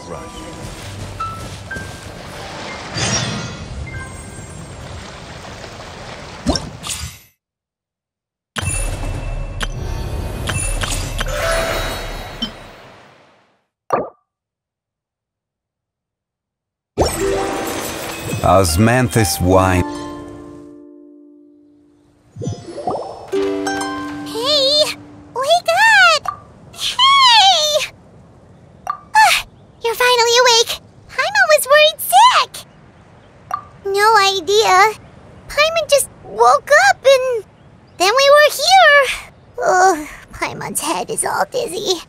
rush. Osmanthus wine. Hey! Wake up! Hey! You're finally awake. Paimon was worried sick. No idea. Paimon just woke up and then we were here. Oh, Paimon's head is all dizzy.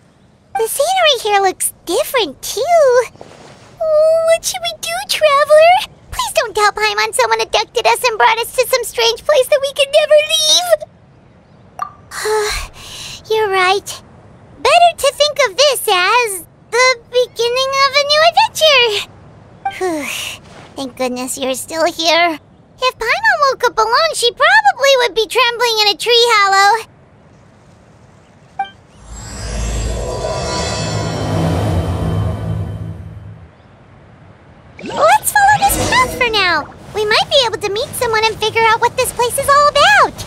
The scenery here looks different too. Oh, what should we do, Traveler? Please don't tell Paimon someone abducted us and brought us to some strange place that we could never leave. You're right. Better to think of this as the beginning of a new adventure. Thank goodness you're still here. If Paimon woke up alone, she probably would be trembling in a tree hollow. Let's follow this path for now. We might be able to meet someone and figure out what this place is all about.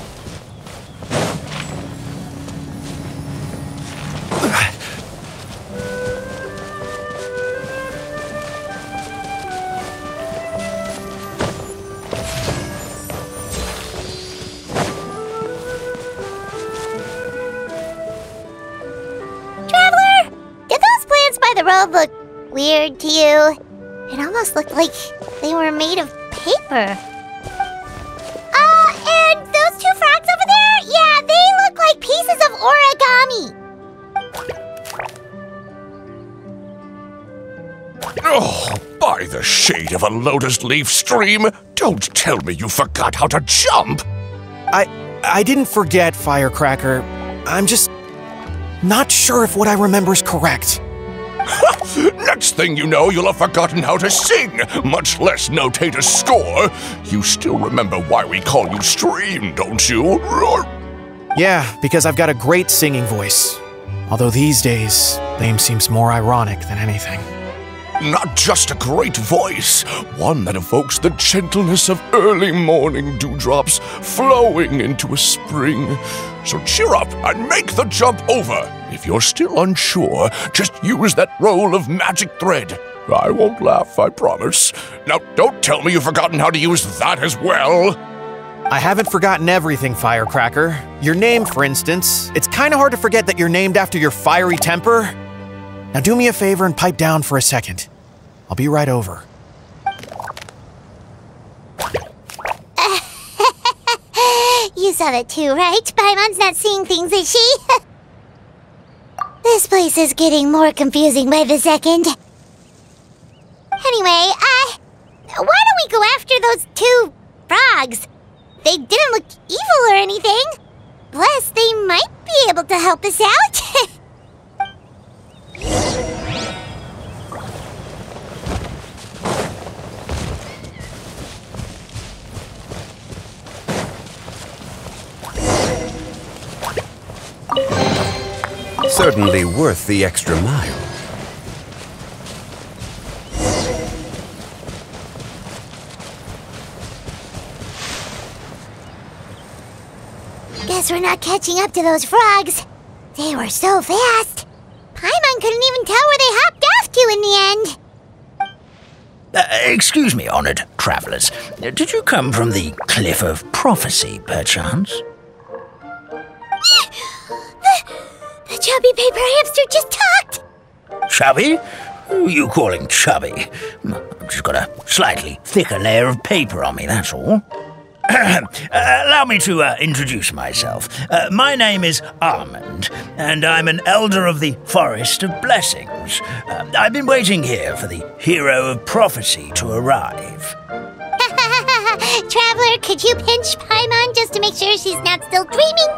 Traveler, did those plants by the road look weird to you? It almost looked like they were made of paper. And those two frogs over there? Yeah, they look like pieces of origami. Oh, by the shade of a lotus leaf stream, don't tell me you forgot how to jump! I didn't forget, Firecracker. I'm just not sure if what I remember is correct. Next thing you know, you'll have forgotten how to sing, much less notate a score. You still remember why we call you Stream, don't you? Yeah, because I've got a great singing voice. Although these days, name seems more ironic than anything. Not just a great voice, one that evokes the gentleness of early morning dewdrops flowing into a spring. So cheer up and make the jump over. If you're still unsure, just use that roll of magic thread. I won't laugh, I promise. Now, don't tell me you've forgotten how to use that as well. I haven't forgotten everything, Firecracker. Your name, for instance. It's kind of hard to forget that you're named after your fiery temper. Now do me a favor and pipe down for a second. I'll be right over. You saw that too, right? Paimon's not seeing things, is she? This place is getting more confusing by the second. Anyway, why don't we go after those two frogs? They didn't look evil or anything. Plus, they might be able to help us out. Certainly worth the extra mile. Guess we're not catching up to those frogs. They were so fast. Paimon couldn't even tell where they hopped off to in the end. Excuse me, honored travelers. Did you come from the Cliff of Prophecy, perchance? The chubby paper hamster just talked! Chubby? Who are you calling chubby? I've just got a slightly thicker layer of paper on me, that's all. Allow me to introduce myself. My name is Armand, and I'm an elder of the Forest of Blessings. I've been waiting here for the Hero of Prophecy to arrive. Traveler, could you pinch Paimon just to make sure she's not still dreaming?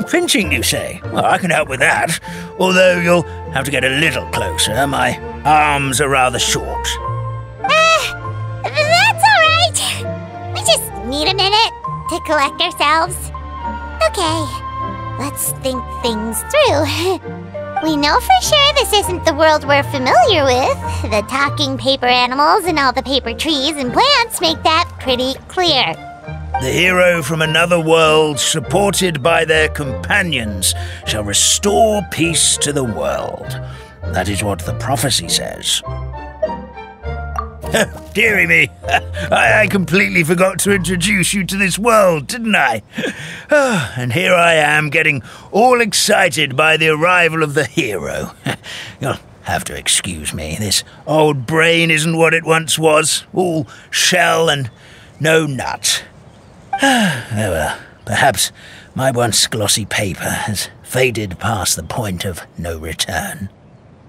Pinching, you say? Well, I can help with that. Although you'll have to get a little closer. My arms are rather short. That's all right. We just need a minute to collect ourselves. Okay, let's think things through. We know for sure this isn't the world we're familiar with. The talking paper animals and all the paper trees and plants make that pretty clear. The hero from another world, supported by their companions, shall restore peace to the world. That is what the prophecy says. Dearie me, I completely forgot to introduce you to this world, didn't I? And here I am, getting all excited by the arrival of the hero. You'll have to excuse me, this old brain isn't what it once was, all shell and no nut. Oh well, perhaps my once glossy paper has faded past the point of no return.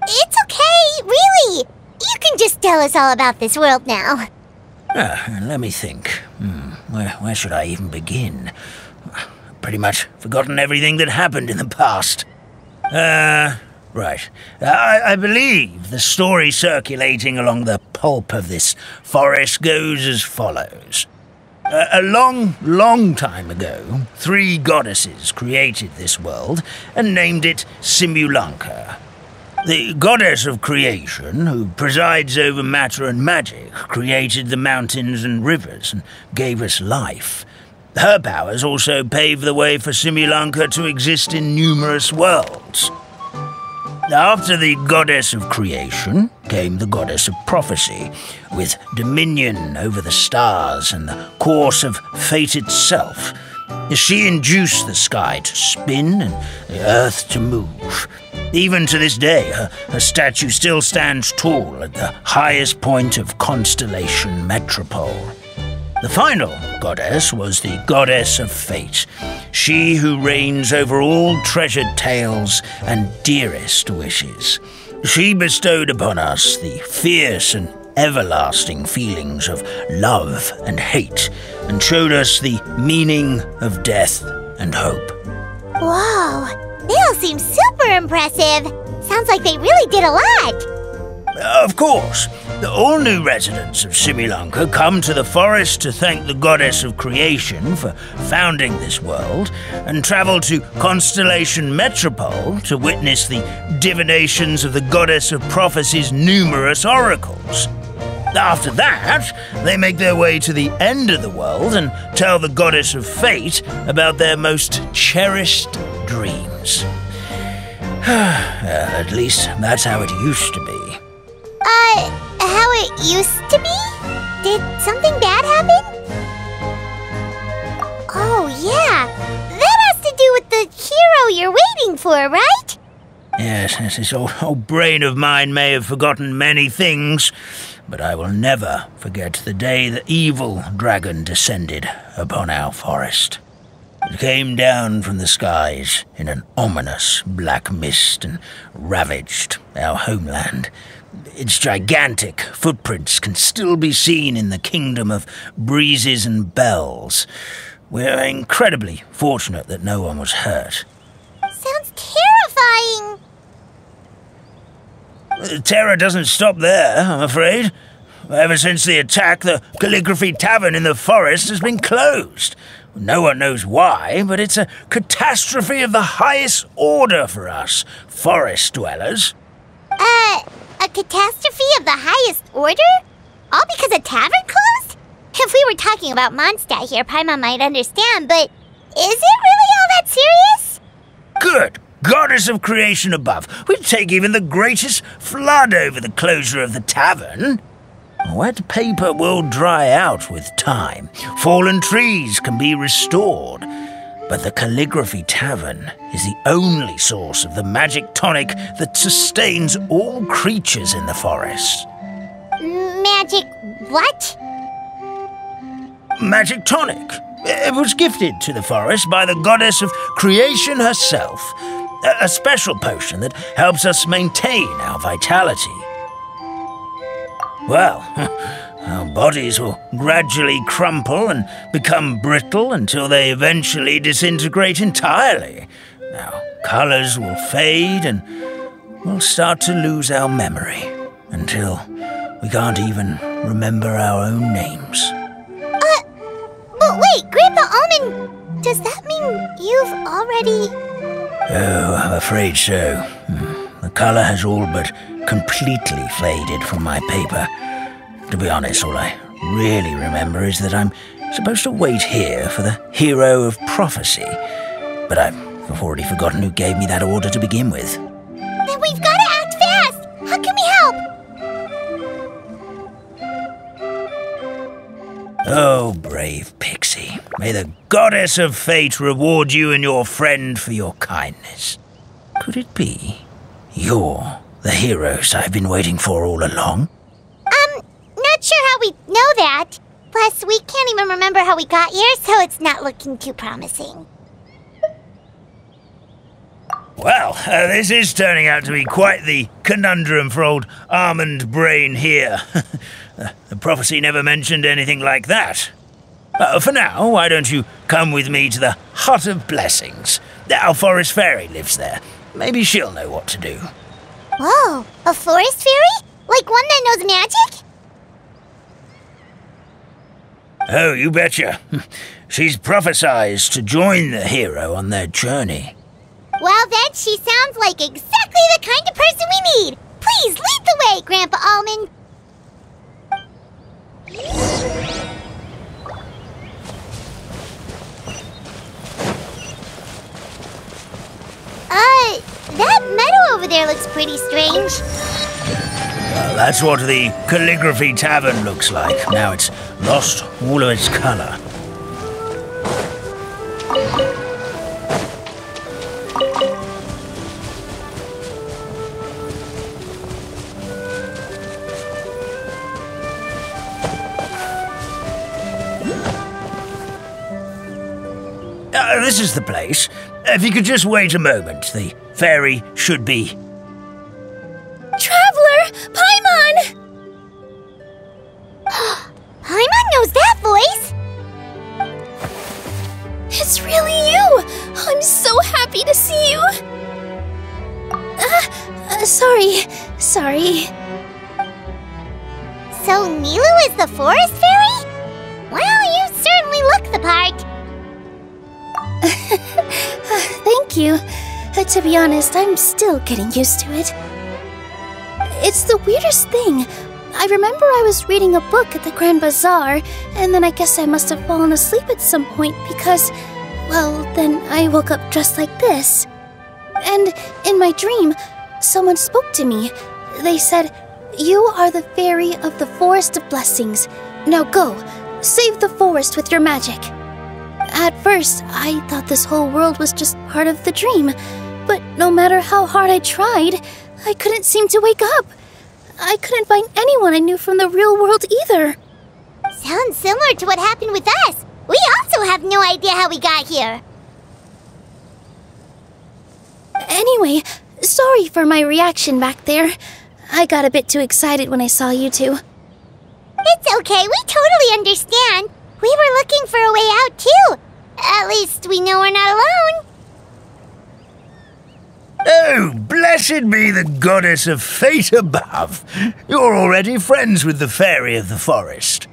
It's okay, really. You can just tell us all about this world now. Let me think. Where should I even begin? Pretty much forgotten everything that happened in the past. Right. I believe the story circulating along the pulp of this forest goes as follows. A long time ago, 3 goddesses created this world and named it Simulanka. The goddess of creation, who presides over matter and magic, created the mountains and rivers and gave us life. Her powers also paved the way for Simulanka to exist in numerous worlds. After the goddess of creation came the goddess of prophecy, with dominion over the stars and the course of fate itself. She induced the sky to spin and the earth to move. Even to this day, her statue still stands tall at the highest point of Constellation Metropole. The final goddess was the goddess of fate, she who reigns over all treasured tales and dearest wishes. She bestowed upon us the fierce and everlasting feelings of love and hate, and showed us the meaning of death and hope. Whoa, they all seem super impressive. Sounds like they really did a lot. Of course, all new residents of Simulanka come to the forest to thank the goddess of creation for founding this world, and travel to Constellation Metropole to witness the divinations of the goddess of prophecy's numerous oracles. After that, they make their way to the end of the world and tell the goddess of fate about their most cherished dreams. At least that's how it used to be. How it used to be? Did something bad happen? Oh, yeah. That has to do with the hero you're waiting for, right? Yes, this old brain of mine may have forgotten many things, but I will never forget the day the evil dragon descended upon our forest. It came down from the skies in an ominous black mist and ravaged our homeland. Its gigantic footprints can still be seen in the kingdom of breezes and bells. We're incredibly fortunate that no one was hurt. Sounds terrifying. The terror doesn't stop there, I'm afraid. Ever since the attack, the Calligraphy Tavern in the forest has been closed. No one knows why, but it's a catastrophe of the highest order for us, forest dwellers. A catastrophe of the highest order? All because a tavern closed? If we were talking about Mondstadt here, Paimon might understand, but is it really all that serious? Good goddess of creation above, we'd take even the greatest flood over the closure of the tavern. Wet paper will dry out with time. Fallen trees can be restored. But the Calligraphy Tavern is the only source of the magic tonic that sustains all creatures in the forest. Magic what? Magic tonic. It was gifted to the forest by the goddess of creation herself. A special potion that helps us maintain our vitality. Well, our bodies will gradually crumple and become brittle until they eventually disintegrate entirely. Our colors will fade and we'll start to lose our memory until we can't even remember our own names. But wait, Grandpa Almond, does that mean you've already... Oh, I'm afraid so. The color has all but completely faded from my paper. To be honest, all I really remember is that I'm supposed to wait here for the hero of prophecy. But I've already forgotten who gave me that order to begin with. Then we've got to act fast! How can we help? Oh, brave Pixie. May the goddess of fate reward you and your friend for your kindness. Could it be you're the heroes I've been waiting for all along? Not sure how we know that. Plus, we can't even remember how we got here, so it's not looking too promising. Well, this is turning out to be quite the conundrum for old Almond Brain here. The prophecy never mentioned anything like that. For now, why don't you come with me to the Hut of Blessings? Our forest fairy lives there. Maybe she'll know what to do. Whoa, a forest fairy? Like one that knows magic? Oh, you betcha. She's prophesized to join the hero on their journey. Well, then she sounds like exactly the kind of person we need. Please lead the way, Grandpa Almond. That meadow over there looks pretty strange. That's what the Calligraphy Tavern looks like. Now it's lost all of its color. This is the place. If you could just wait a moment, the fairy should be... Traveler! Paimon! Paimon knows that voice! It's really you! I'm so happy to see you! Sorry. So Nilou is the forest fairy? Well, you certainly look the part. Thank you. To be honest, I'm still getting used to it. It's the weirdest thing. I remember I was reading a book at the Grand Bazaar, and then I guess I must have fallen asleep at some point because, well, then I woke up dressed like this. And in my dream, someone spoke to me. They said, "You are the fairy of the Forest of Blessings. Now go, save the forest with your magic." At first, I thought this whole world was just part of the dream, but no matter how hard I tried, I couldn't seem to wake up. I couldn't find anyone I knew from the real world either. Sounds similar to what happened with us. We also have no idea how we got here. Anyway, sorry for my reaction back there. I got a bit too excited when I saw you two. It's okay, we totally understand. We were looking for a way out too. At least we know we're not alone. Oh, blessed be the goddess of fate above. You're already friends with the fairy of the forest.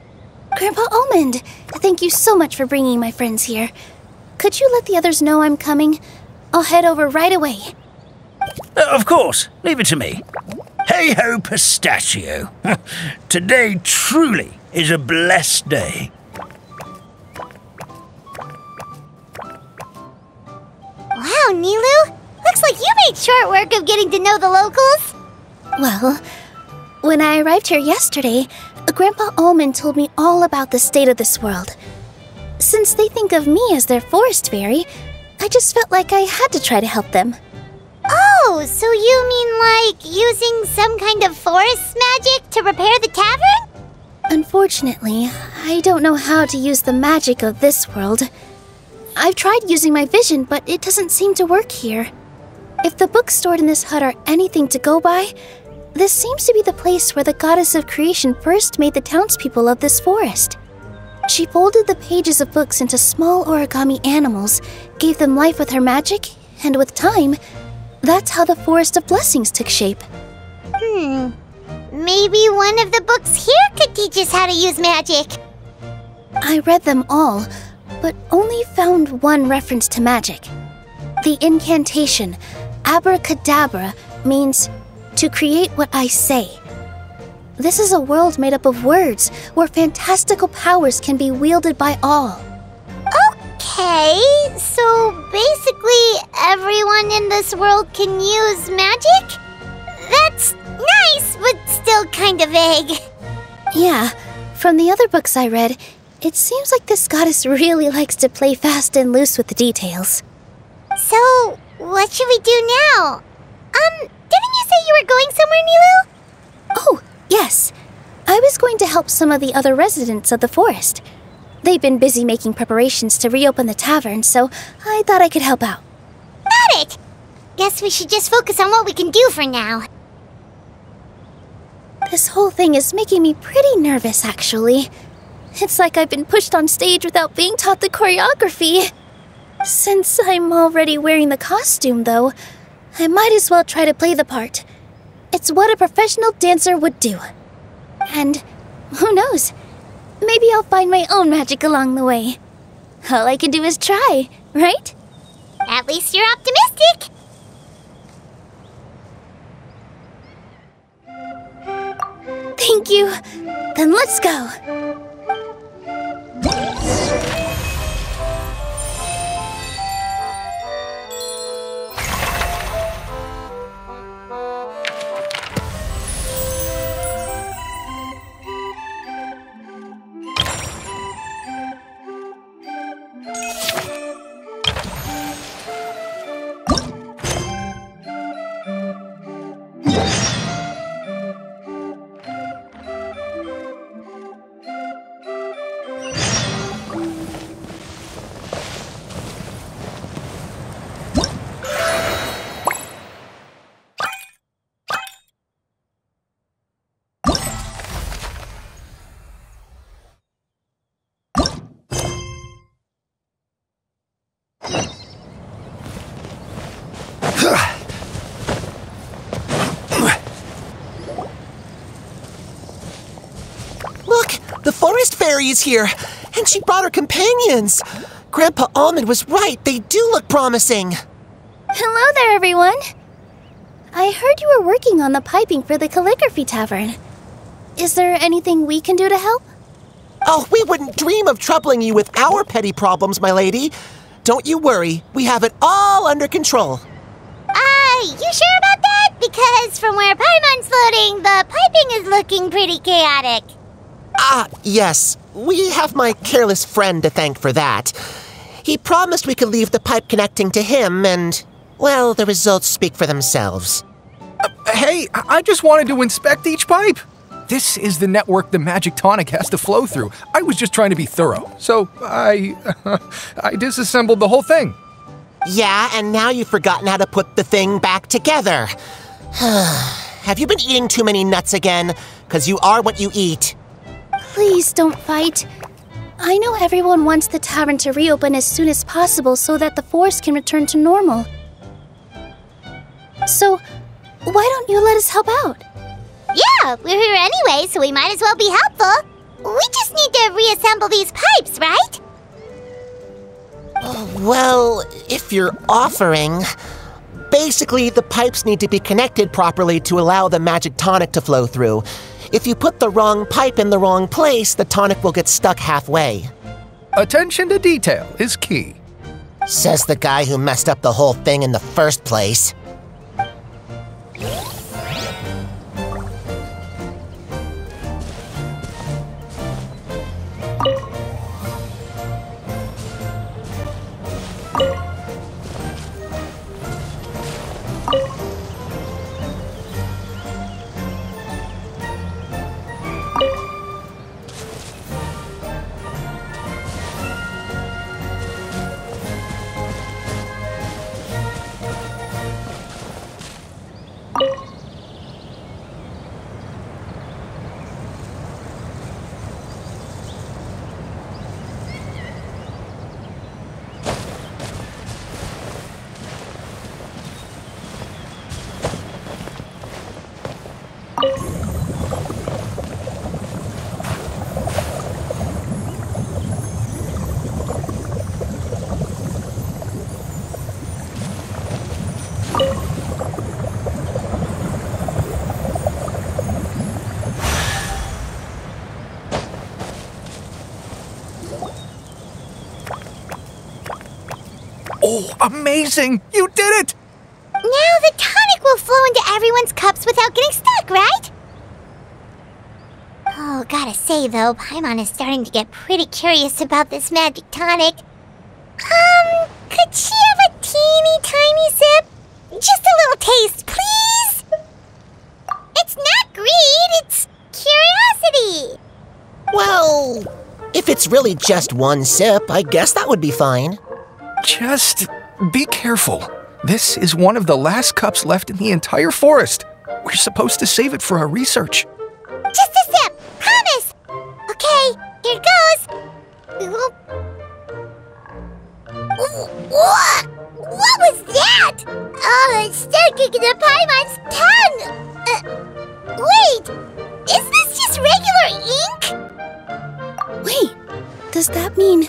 Grandpa Almond, thank you so much for bringing my friends here. Could you let the others know I'm coming? I'll head over right away. Of course, leave it to me. Hey-ho, pistachio. Today truly is a blessed day. Wow, Nilou! Looks like you made short work of getting to know the locals. Well, when I arrived here yesterday, Grandpa Almond told me all about the state of this world. Since they think of me as their forest fairy, I just felt like I had to try to help them. Oh, so you mean like using some kind of forest magic to repair the tavern? Unfortunately, I don't know how to use the magic of this world. I've tried using my vision, but it doesn't seem to work here. If the books stored in this hut are anything to go by, this seems to be the place where the goddess of creation first made the townspeople of this forest. She folded the pages of books into small origami animals, gave them life with her magic, and with time, that's how the Forest of Blessings took shape. Maybe one of the books here could teach us how to use magic. I read them all, but only found one reference to magic. The incantation, abracadabra, means to create what I say. This is a world made up of words, where fantastical powers can be wielded by all. Okay, so basically everyone in this world can use magic? That's nice, but still kind of vague. Yeah, from the other books I read, it seems like this goddess really likes to play fast and loose with the details. So, what should we do now? Didn't you say you were going somewhere, Nilou? Oh, yes. I was going to help some of the other residents of the forest. They've been busy making preparations to reopen the tavern, so I thought I could help out. Got it! Guess we should just focus on what we can do for now. This whole thing is making me pretty nervous, actually. It's like I've been pushed on stage without being taught the choreography. Since I'm already wearing the costume, though, I might as well try to play the part. It's what a professional dancer would do. And who knows? Maybe I'll find my own magic along the way. All I can do is try, right? At least you're optimistic. Thank you. Then let's go. The forest fairy is here, and she brought her companions. Grandpa Almond was right. They do look promising. Hello there, everyone. I heard you were working on the piping for the calligraphy tavern. Is there anything we can do to help? Oh, we wouldn't dream of troubling you with our petty problems, my lady. Don't you worry. We have it all under control. You sure about that? Because from where Paimon's floating, the piping is looking pretty chaotic. Yes. We have my careless friend to thank for that. He promised we could leave the pipe connecting to him, and, well, the results speak for themselves. Hey, I just wanted to inspect each pipe. This is the network the magic tonic has to flow through. I was just trying to be thorough, so I disassembled the whole thing. Yeah, and now you've forgotten how to put the thing back together. Have you been eating too many nuts again? 'Cause you are what you eat. Please don't fight. I know everyone wants the tavern to reopen as soon as possible so that the forest can return to normal. So, why don't you let us help out? Yeah, we're here anyway, so we might as well be helpful. We just need to reassemble these pipes, right? Well, if you're offering... Basically, the pipes need to be connected properly to allow the magic tonic to flow through. If you put the wrong pipe in the wrong place, the tonic will get stuck halfway. Attention to detail is key. Says the guy who messed up the whole thing in the first place. Oh, amazing! You did it! Now the tonic will flow into everyone's cups without getting stuck, right? Oh, gotta say though, Paimon is starting to get pretty curious about this magic tonic. Could she have a teeny tiny sip? Just a little taste, please? It's not greed, it's curiosity. Well, if it's really just one sip, I guess that would be fine. Just be careful. This is one of the last cups left in the entire forest. We're supposed to save it for our research. Just a sip, promise. Okay, here goes. What was that? Oh, it's sticking to Paimon's tongue. Wait, is this just regular ink? Wait, does that mean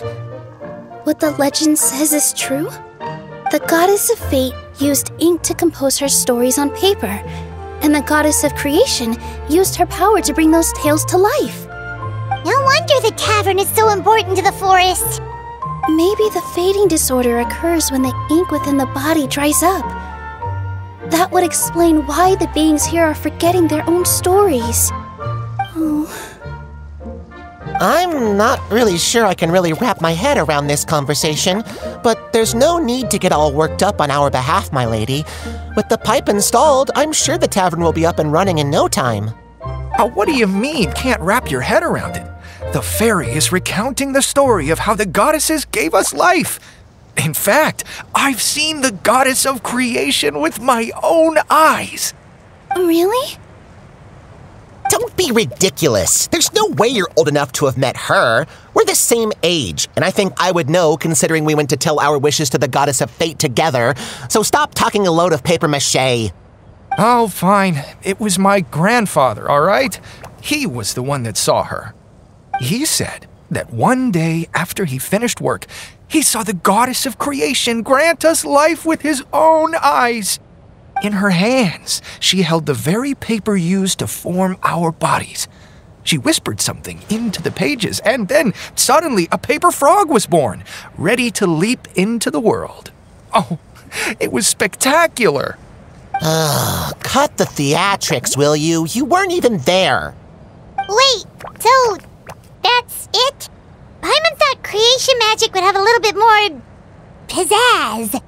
what the legend says is true? The goddess of fate used ink to compose her stories on paper, and the goddess of creation used her power to bring those tales to life. No wonder the tavern is so important to the forest. Maybe the fading disorder occurs when the ink within the body dries up. That would explain why the beings here are forgetting their own stories. Oh. I'm not really sure I can really wrap my head around this conversation, but there's no need to get all worked up on our behalf, my lady. With the pipe installed, I'm sure the tavern will be up and running in no time. What do you mean, can't wrap your head around it? The fairy is recounting the story of how the goddesses gave us life. In fact, I've seen the goddess of creation with my own eyes. Really? Don't be ridiculous. There's no way you're old enough to have met her. We're the same age, and I think I would know considering we went to tell our wishes to the goddess of fate together. So stop talking a load of papier-mâché. Oh, fine. It was my grandfather, all right? He was the one that saw her. He said that one day after he finished work, he saw the goddess of creation grant us life with his own eyes. In her hands, she held the very paper used to form our bodies. She whispered something into the pages, and then suddenly a paper frog was born, ready to leap into the world. Oh, it was spectacular. Cut the theatrics, will you? You weren't even there. Wait, so that's it? Paimon thought creation magic would have a little bit more pizzazz.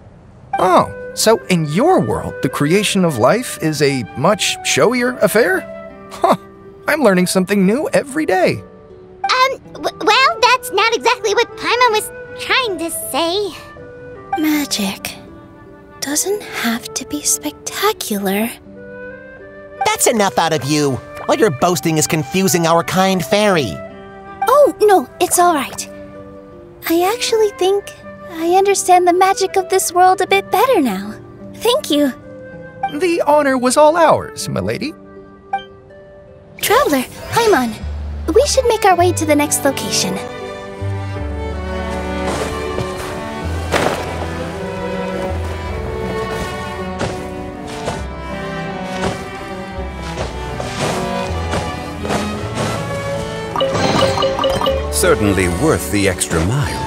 Oh, so in your world, the creation of life is a much showier affair? Huh, I'm learning something new every day. Well, that's not exactly what Paimon was trying to say. Magic doesn't have to be spectacular. That's enough out of you. All your boasting is confusing our kind fairy. Oh, no, it's all right. I actually think I understand the magic of this world a bit better now. Thank you. The honor was all ours, milady. Traveler, Paimon, we should make our way to the next location. Certainly worth the extra mile.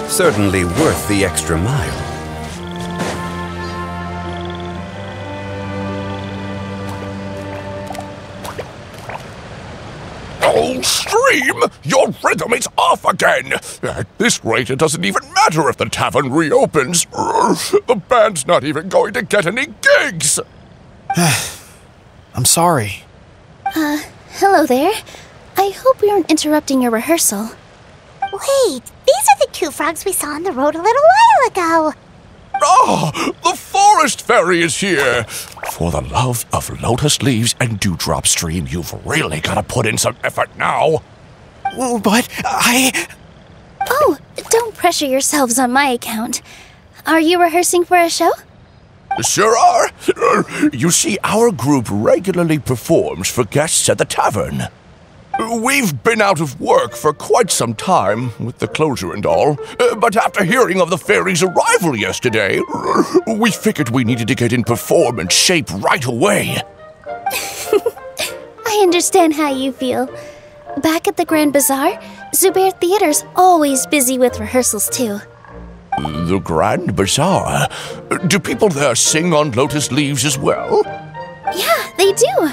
Certainly worth the extra mile. Oh, Stream! Your rhythm is off again! At this rate, it doesn't even matter if the tavern reopens. The band's not even going to get any gigs! I'm sorry. Hello there. I hope we aren't interrupting your rehearsal. Wait, these are the two frogs we saw on the road a little while ago. Ah, the forest fairy is here! For the love of Lotus Leaves and Dewdrop Stream, you've really got to put in some effort now. But Oh, don't pressure yourselves on my account. Are you rehearsing for a show? Sure are. You see, our group regularly performs for guests at the tavern. We've been out of work for quite some time, with the closure and all, but after hearing of the fairy's arrival yesterday, we figured we needed to get in performance shape right away. I understand how you feel. Back at the Grand Bazaar, Zubair Theater's always busy with rehearsals too. The Grand Bazaar? Do people there sing on lotus leaves as well? Yeah, they do.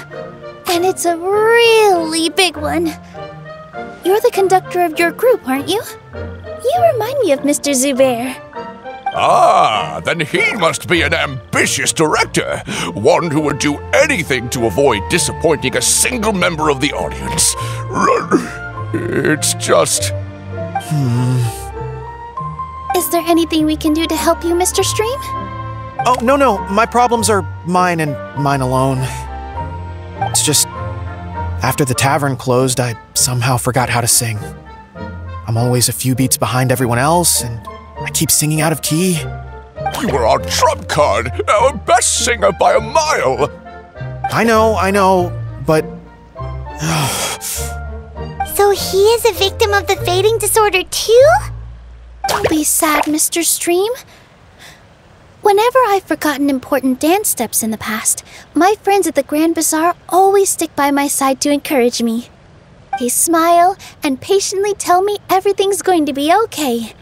And it's a really big one. You're the conductor of your group, aren't you? You remind me of Mr. Zubair. Ah, then he must be an ambitious director. One who would do anything to avoid disappointing a single member of the audience. It's just... Is there anything we can do to help you, Mr. Stream? Oh, no. My problems are mine and mine alone. It's just, after the tavern closed, I somehow forgot how to sing. I'm always a few beats behind everyone else, and I keep singing out of key. You were our trump card, our best singer by a mile. I know, but... So he is a victim of the fading disorder too? Don't be sad, Mr. Stream. Whenever I've forgotten important dance steps in the past, my friends at the Grand Bazaar always stick by my side to encourage me. They smile and patiently tell me everything's going to be okay.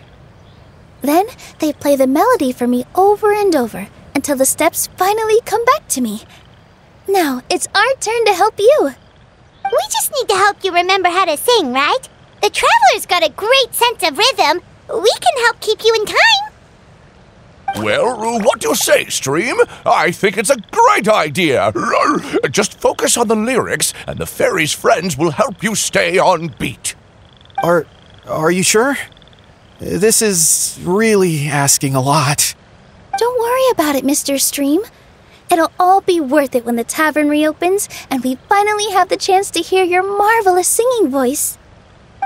Then they play the melody for me over and over until the steps finally come back to me. Now it's our turn to help you. We just need to help you remember how to sing, right? The Traveler's got a great sense of rhythm. We can help keep you in time. Well, what do you say, Stream? I think it's a great idea. Just focus on the lyrics, and the fairy's friends will help you stay on beat. Are you sure? This is really asking a lot. Don't worry about it, Mr. Stream. It'll all be worth it when the tavern reopens and we finally have the chance to hear your marvelous singing voice.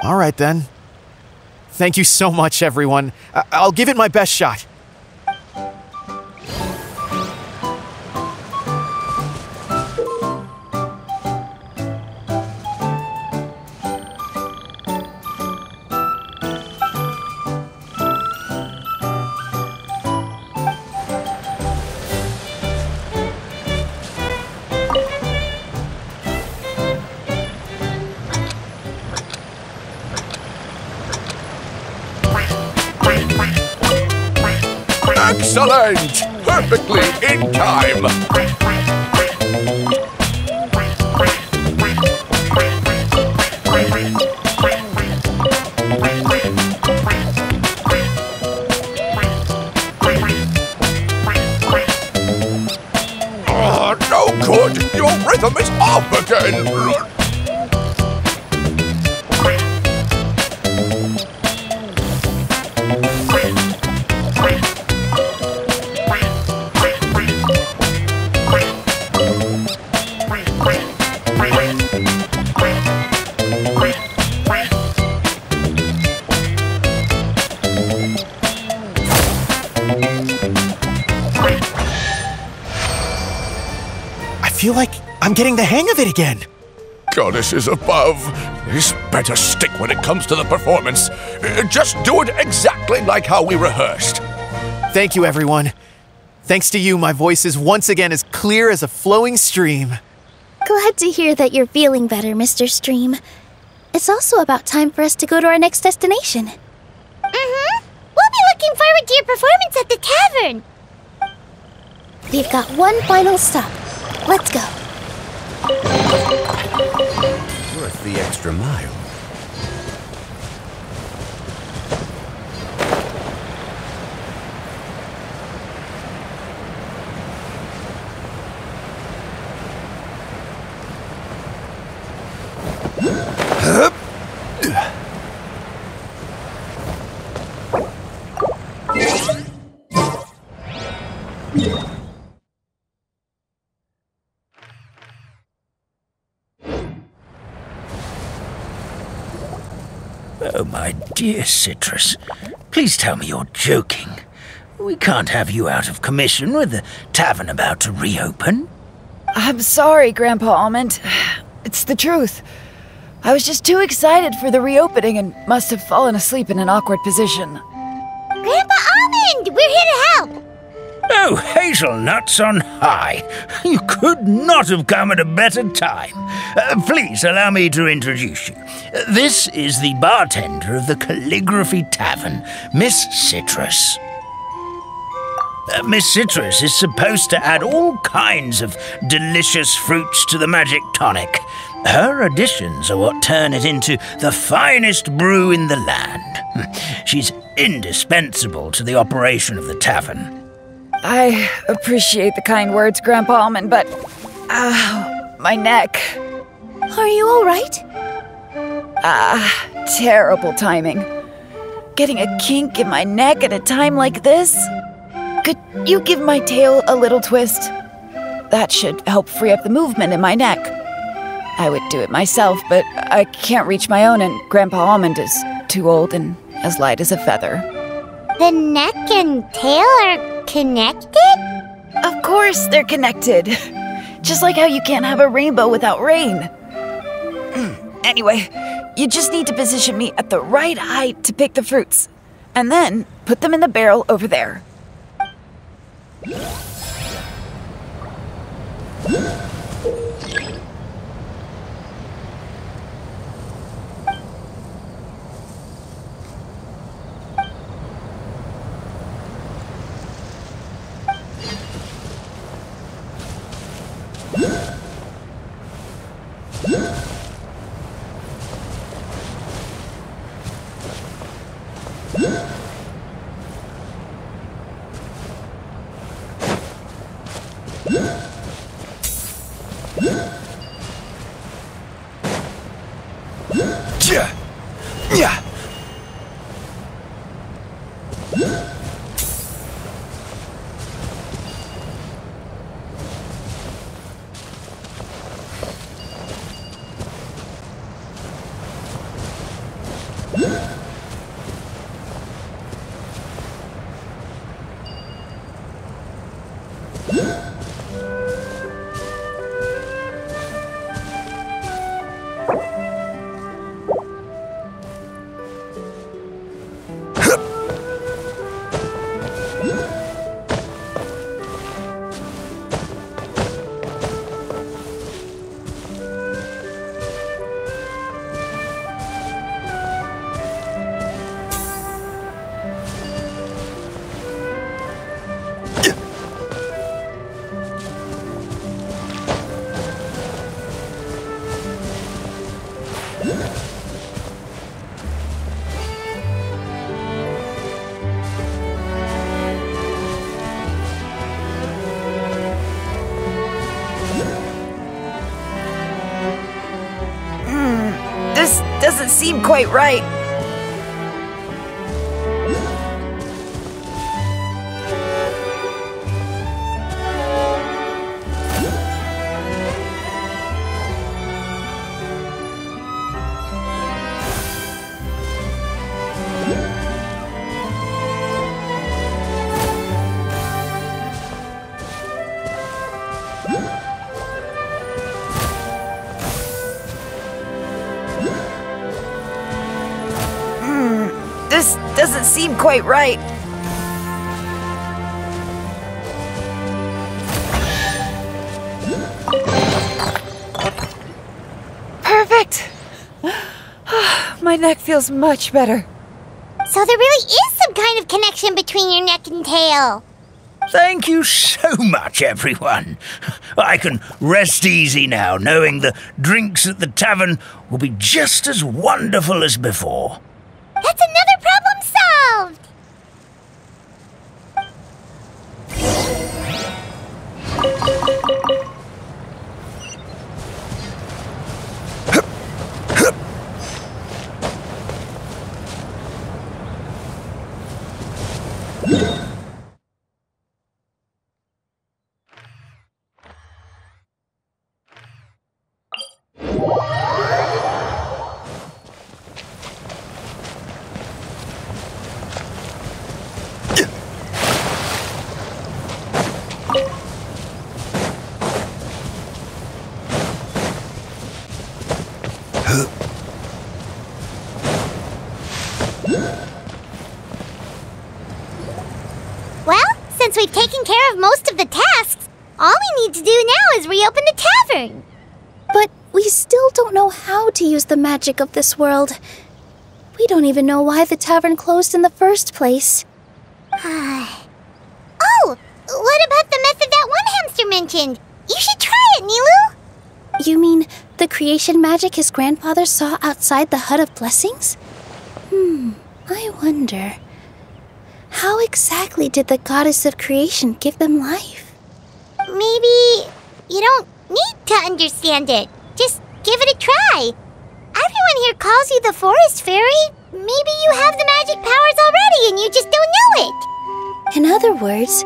All right, then. Thank you so much, everyone. I'll give it my best shot. Excellent! Perfectly in time! Oh, no good! Your rhythm is off again! I feel like I'm getting the hang of it again. Goddesses above, this better stick when it comes to the performance. Just do it exactly like how we rehearsed. Thank you, everyone. Thanks to you, my voice is once again as clear as a flowing stream. Glad to hear that you're feeling better, Mr. Stream. It's also about time for us to go to our next destination. Mm-hmm. We'll be looking forward to your performance at the tavern. We've got one final stop. Let's go. Worth the extra mile. Oh, my dear Citrus, please tell me you're joking. We can't have you out of commission with the tavern about to reopen. I'm sorry, Grandpa Almond. It's the truth. I was just too excited for the reopening and must have fallen asleep in an awkward position. Grandpa Almond, we're here to help. Oh, hazelnuts on high. You could not have come at a better time. Please allow me to introduce you. This is the bartender of the Calligraphy Tavern, Miss Citrus. Miss Citrus is supposed to add all kinds of delicious fruits to the magic tonic. Her additions are what turn it into the finest brew in the land. She's indispensable to the operation of the tavern. I appreciate the kind words, Grandpa Almond, but... my neck. Are you all right? Terrible timing. Getting a kink in my neck at a time like this? Could you give my tail a little twist? That should help free up the movement in my neck. I would do it myself, but I can't reach my own, and Grandpa Almond is too old and as light as a feather. The neck and tail are connected? Of course they're connected. Just like how you can't have a rainbow without rain. Anyway, you just need to position me at the right height to pick the fruits, and then put them in the barrel over there. This doesn't seem quite right. This doesn't seem quite right. Perfect! My neck feels much better. So there really is some kind of connection between your neck and tail. Thank you so much, everyone. I can rest easy now, knowing the drinks at the tavern will be just as wonderful as before. That's another problem solved! Well, since we've taken care of most of the tasks, all we need to do now is reopen the tavern. But we still don't know how to use the magic of this world. We don't even know why the tavern closed in the first place. Oh, what about the method that one hamster mentioned? You should try it, Nilou. You mean the creation magic his grandfather saw outside the Hut of Blessings? I wonder. How exactly did the goddess of creation give them life? Maybe you don't need to understand it. Just give it a try. Everyone here calls you the Forest Fairy. Maybe you have the magic powers already and you just don't know it. In other words,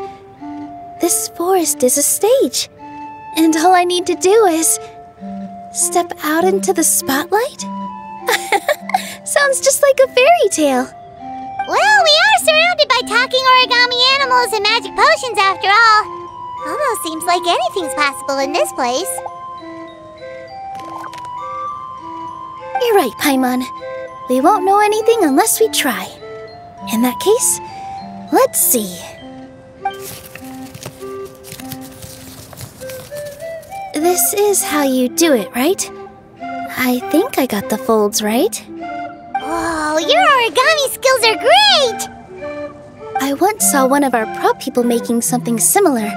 this forest is a stage. And all I need to do is step out into the spotlight? Sounds just like a fairy tale. Well, we are surrounded by talking origami animals and magic potions after all. Almost seems like anything's possible in this place. You're right, Paimon. We won't know anything unless we try. In that case, let's see. This is how you do it, right? I think I got the folds right. Whoa, your origami skills are great! I once saw one of our prop people making something similar.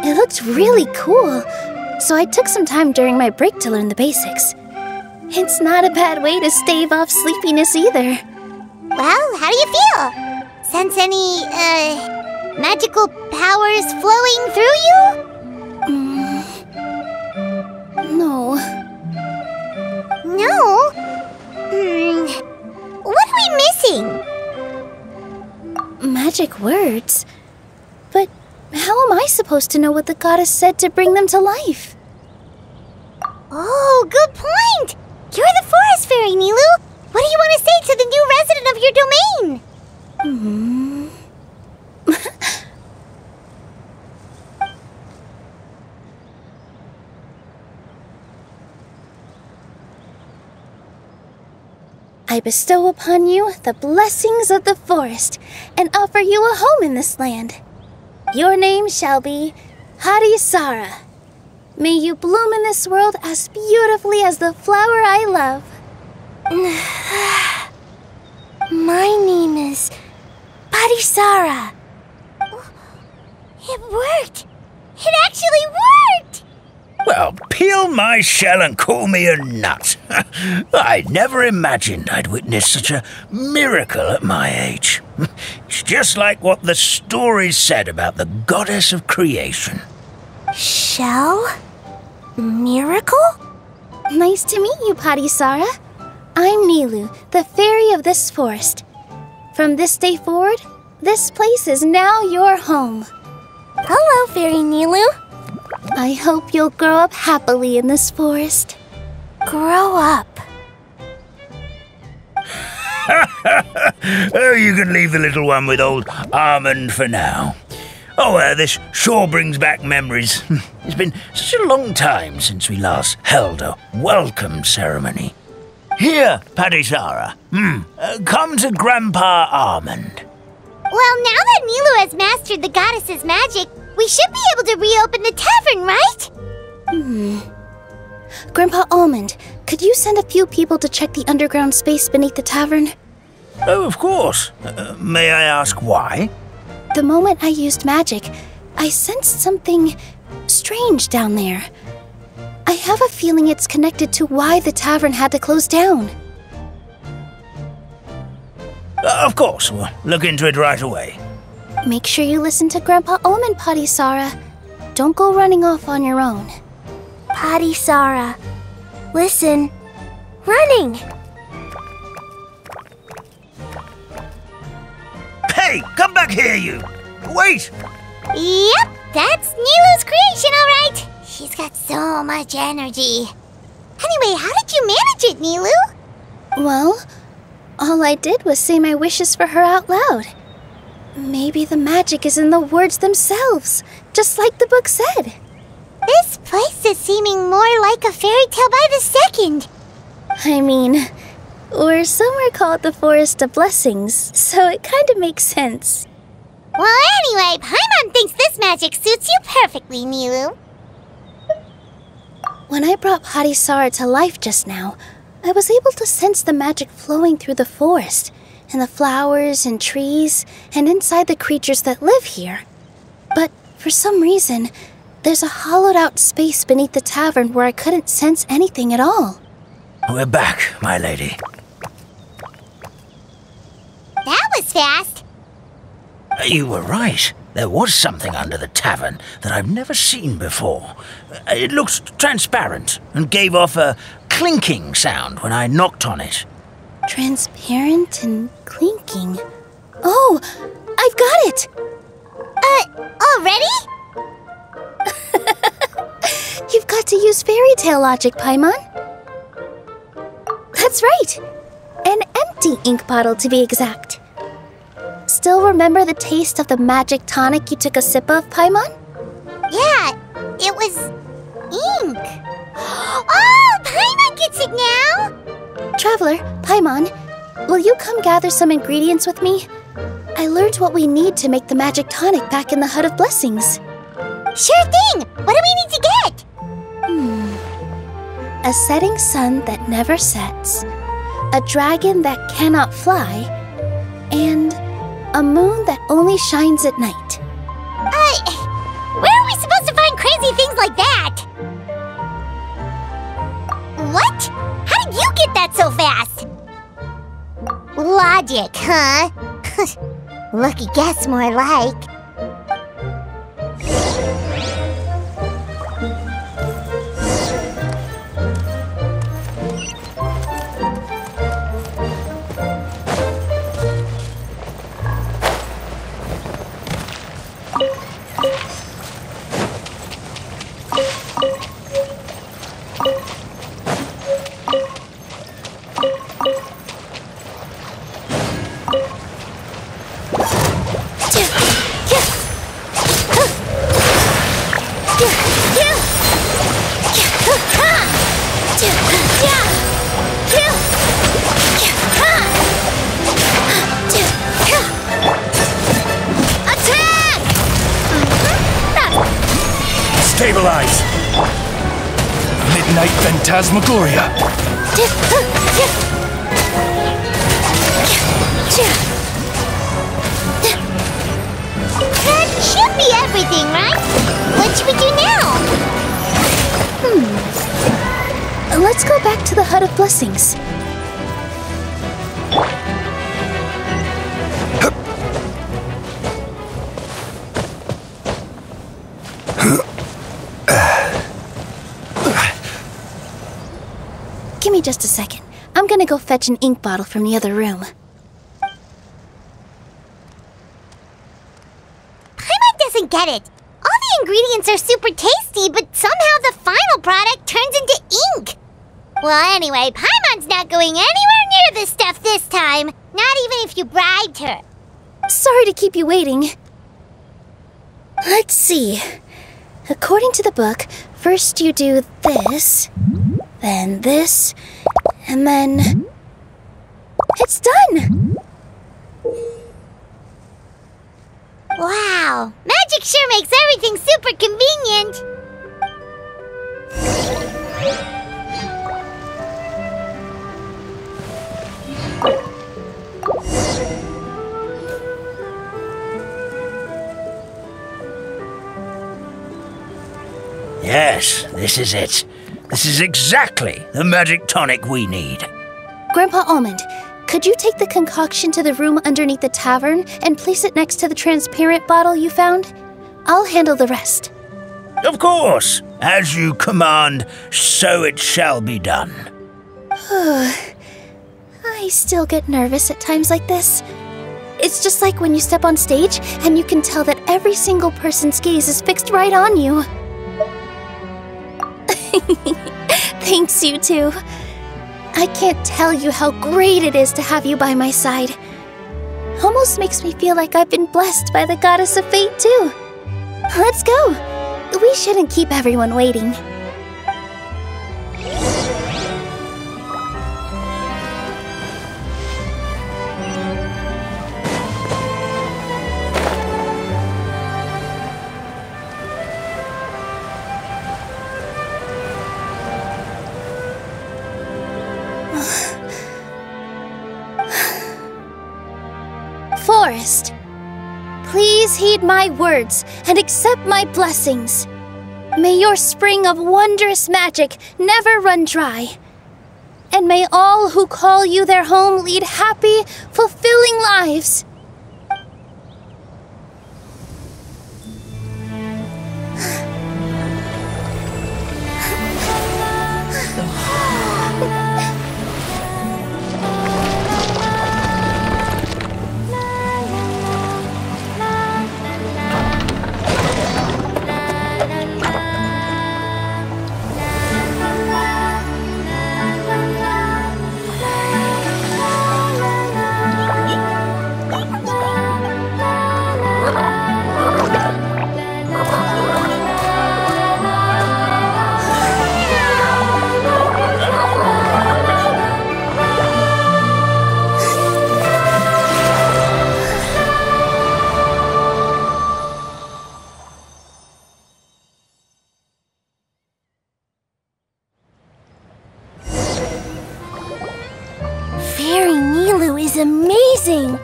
It looked really cool, so I took some time during my break to learn the basics. It's not a bad way to stave off sleepiness either. Well, how do you feel? Sense any, magical powers flowing through you? No. No? What are we missing? Magic words? But how am I supposed to know what the goddess said to bring them to life? Oh, good point! You're the Forest Fairy, Nilou! What do you want to say to the new resident of your domain? I bestow upon you the blessings of the forest and offer you a home in this land. Your name shall be Hadisara. May you bloom in this world as beautifully as the flower I love. My name is Hadisara. It worked! It actually worked! Well, peel my shell and call me a nut. I'd never imagined I'd witness such a miracle at my age. It's just like what the stories said about the goddess of creation. Shell? Miracle? Nice to meet you, Hadisara. I'm Nilou, the fairy of this forest. From this day forward, this place is now your home. Hello, Fairy Nilou. I hope you'll grow up happily in this forest. Grow up? Oh, you can leave the little one with old Almond for now. Oh, this sure brings back memories. It's been such a long time since we last held a welcome ceremony. Here, Hadisara. Come to Grandpa Almond. Well, now that Nilou has mastered the goddess's magic, we should be able to reopen the tavern, right? Grandpa Almond, could you send a few people to check the underground space beneath the tavern? Oh, of course. May I ask why? The moment I used magic, I sensed something strange down there. I have a feeling it's connected to why the tavern had to close down. Of course, we'll look into it right away. Make sure you listen to Grandpa Almond, Hadisara. Don't go running off on your own. Hadisara, listen. Running! Hey, come back here, you! Wait! Yep, that's Nilou's creation, all right. She's got so much energy. Anyway, how did you manage it, Nilou? Well, all I did was say my wishes for her out loud. Maybe the magic is in the words themselves, just like the book said. This place is seeming more like a fairy tale by the second. I mean, Or somewhere called the Forest of Blessings, so it kind of makes sense. Well, anyway, Paimon thinks this magic suits you perfectly, Milu. When I brought Hadisara to life just now, I was able to sense the magic flowing through the forest, and the flowers and trees, and inside the creatures that live here. But for some reason, there's a hollowed-out space beneath the tavern where I couldn't sense anything at all. We're back, my lady. That was fast. You were right. There was something under the tavern that I've never seen before. It looked transparent and gave off a clinking sound when I knocked on it. Transparent and clinking. Oh, I've got it! Already? You've got to use fairy tale logic, Paimon. That's right. An empty ink bottle, to be exact. Still remember the taste of the magic tonic you took a sip of, Paimon? Yeah, it was ink. Oh, Paimon gets it now! Traveler, Paimon, will you come gather some ingredients with me? I learned what we need to make the magic tonic back in the Hut of Blessings. Sure thing! What do we need to get? A setting sun that never sets, a dragon that cannot fly, and a moon that only shines at night. Where are we supposed to find crazy things like that? What? How did you get that so fast? Logic, huh? Lucky guess, more like. Stabilize! Midnight Phantasmagoria! That should be everything, right? What should we do now? Let's go back to the Hut of Blessings. Give me just a second. I'm gonna go fetch an ink bottle from the other room. Paimon doesn't get it. All the ingredients are super tasty, but somehow the final product turns into ink. Well, anyway, Paimon's not going anywhere near this stuff this time. Not even if you bribed her. Sorry to keep you waiting. Let's see. According to the book, first you do this, then this, and then... It's done! Wow, magic sure makes everything super convenient. Yes, this is it. This is exactly the magic tonic we need. Grandpa Almond, could you take the concoction to the room underneath the tavern and place it next to the transparent bottle you found? I'll handle the rest. Of course. As you command, so it shall be done. I still get nervous at times like this. It's just like when you step on stage and you can tell that every single person's gaze is fixed right on you. Thanks, you two. I can't tell you how great it is to have you by my side. Almost makes me feel like I've been blessed by the Goddess of Fate, too. Let's go. We shouldn't keep everyone waiting. forest. Please heed my words and accept my blessings. May your spring of wondrous magic never run dry. And may all who call you their home lead happy, fulfilling lives. Fairy Nilou is amazing!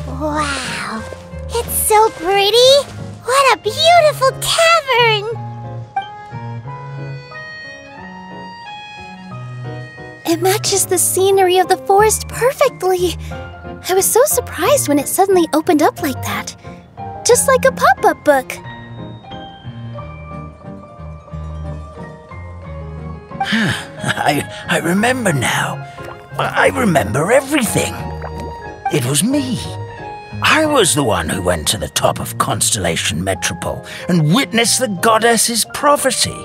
Wow! It's so pretty! What a beautiful tavern! It matches the scenery of the forest perfectly. I was so surprised when it suddenly opened up like that. Just like a pop-up book. I remember now. I remember everything. It was me. I was the one who went to the top of Constellation Metropole and witnessed the goddess's prophecy.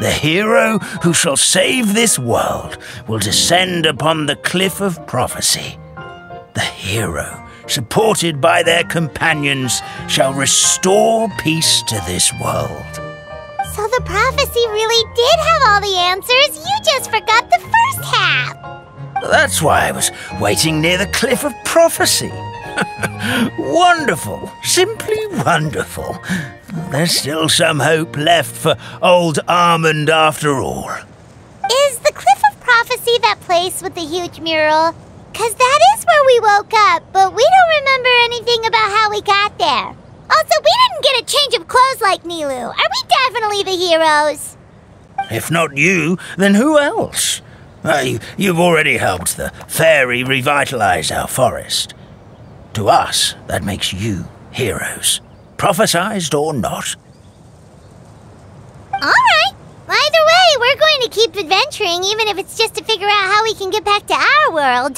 The hero who shall save this world will descend upon the cliff of prophecy. The hero, supported by their companions, shall restore peace to this world. So the prophecy really did have all the answers. You just forgot the first half. That's why I was waiting near the cliff of prophecy. Wonderful. Simply wonderful. There's still some hope left for old Armand after all. Is the Cliff of Prophecy that place with the huge mural? 'Cause that is where we woke up, but we don't remember anything about how we got there. Also, we didn't get a change of clothes like Nilou. Are we definitely the heroes? If not you, then who else? You've already helped the fairy revitalize our forest. To us, that makes you heroes, prophesized or not. All right. Either way, we're going to keep adventuring, even if it's just to figure out how we can get back to our world.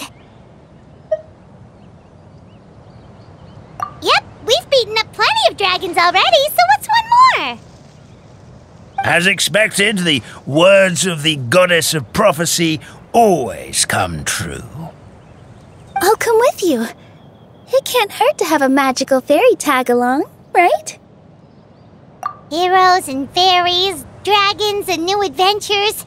Yep, we've beaten up plenty of dragons already, so what's one more? As expected, the words of the goddess of prophecy always come true. I'll come with you. It can't hurt to have a magical fairy tag along, right? Heroes and fairies, dragons and new adventures.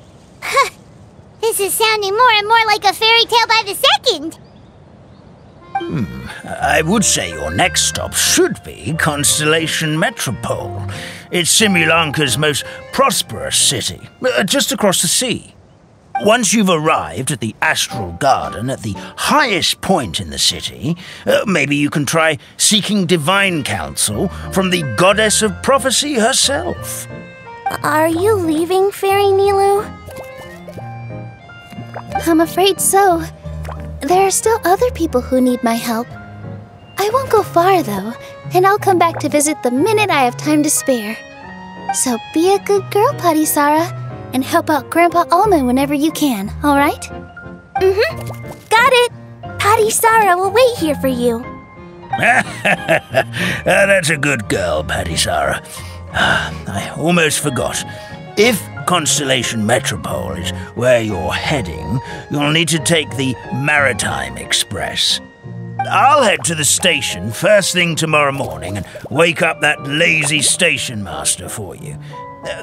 This is sounding more and more like a fairy tale by the second. I would say your next stop should be Constellation Metropole. It's Simulanka's most prosperous city, just across the sea. Once you've arrived at the Astral Garden at the highest point in the city, maybe you can try seeking divine counsel from the goddess of prophecy herself. Are you leaving, Fairy Nilou? I'm afraid so. There are still other people who need my help. I won't go far, though, and I'll come back to visit the minute I have time to spare. So be a good girl, Padisara, and help out Grandpa Almond whenever you can, all right? Got it. Padisara will wait here for you. That's a good girl, Padisara. I almost forgot. If Constellation Metropole is where you're heading, you'll need to take the Maritime Express. I'll head to the station first thing tomorrow morning and wake up that lazy station master for you.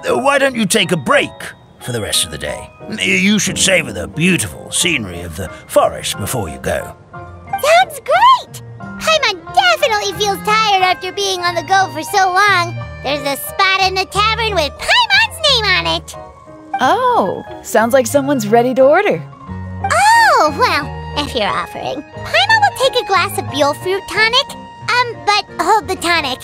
Why don't you take a break for the rest of the day? You should savor the beautiful scenery of the forest before you go. Sounds great! Paimon definitely feels tired after being on the go for so long. There's a spot in the tavern with Paimon's name on on it. Oh, sounds like someone's ready to order. Oh, well, if you're offering. Paimon will take a glass of Buell fruit tonic. But hold the tonic.